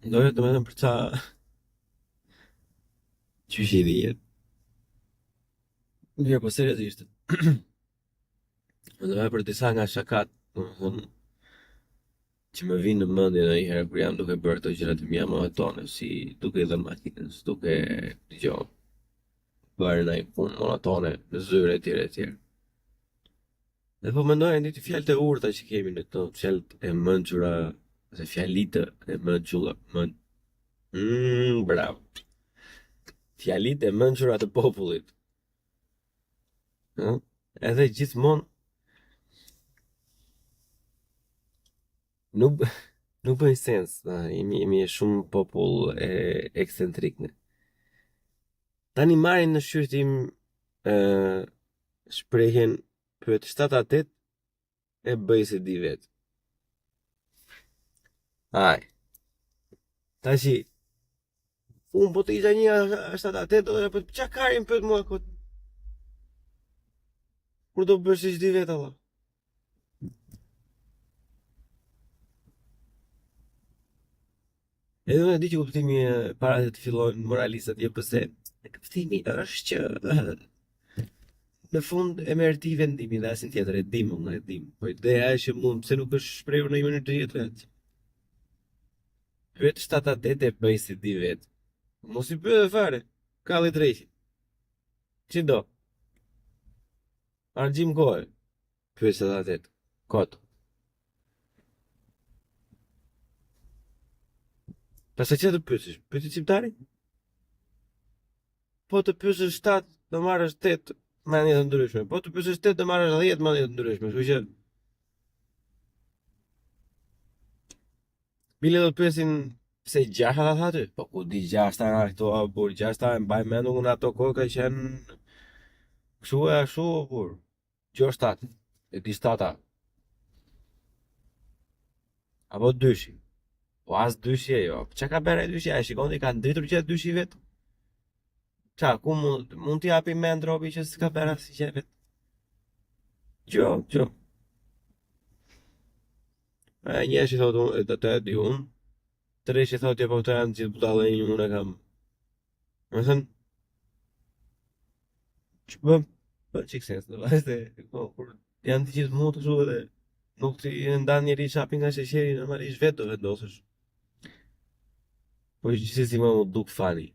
Doja të më thënë për ca qysh i dhijet. Mirë, po seriozisht. Mendoja për disa nga shakat, domethënë, që më vinë në mendje ndonjëherë kur jam duke bërë ato gjërat e mia monotone, si duke i dhënë makinës, duke dëgjoj, bërë ndonjë punë monotone në zyrë etj etj. Dhe po mendoja një të fjalët e urta që kemi në këto fjalët e mençura, ose fjalitë e mençura, bravo. Fjalitë e mençura të popullit. Ëh? Edhe gjithmonë nuk nuk bëjnë sens. Jemi shumë popull e ekscentrik ne. Tani marrin në shqyrtim ë shprehjen pyet 7-8 e bëj se di vet. Aj, tashi un po të isha një 7-8 do të çka karin pyet mua kot. Kur do bësh si di vet alla? Edhe unë e di që kuptimi para se të fillojnë moralistat jo pse kuptimi është që në fund e merr ti vendimin dhe asin tjetër e dim unë e dim. Po ideja është që mund pse nuk është shprehur në një mënyrë të jetë vetë. Pyet 7-8 e bëj si di vet. Mos i pyet fare. Kalli drejt. Çi do? Argjim kohë. Pyet 7-8. Kot. Pastaj çfarë të pyesësh? Pyeti çimtarin? Po të pyesësh 7 do marrësh 8 mendje të ndryshme. Po të pyesësh 8 do marrësh 10 mendje të ndryshme. Kështu që bile do të pyesin pse gjashta tha aty? Po ku di gjashta nga këto bur gjashta e mbaj mendur unë ato kohë ka qenë kështu e ashtu bur. Gjashtat e di stata. Apo dyshi. Po as dyshi e jo. Çka ka bërë dyshi? Ai shikon ti ka ndritur që dyshi vet. Qa, ku mund t'i japi mend robi që s'ka bërë asnjë gjë vet. Jo, jo. Një që thotë unë, të e di unë, tre që thotë jo po këto janë gjithë budallë e unë e kam. Më thënë, që bëm qik sens në vazhde, po, kur janë të gjithë mund të shu edhe nuk t'i ndan njeri shapi nga sheqeri, normalisht vetë do vendosësh. Po i gjithë si më duk fani.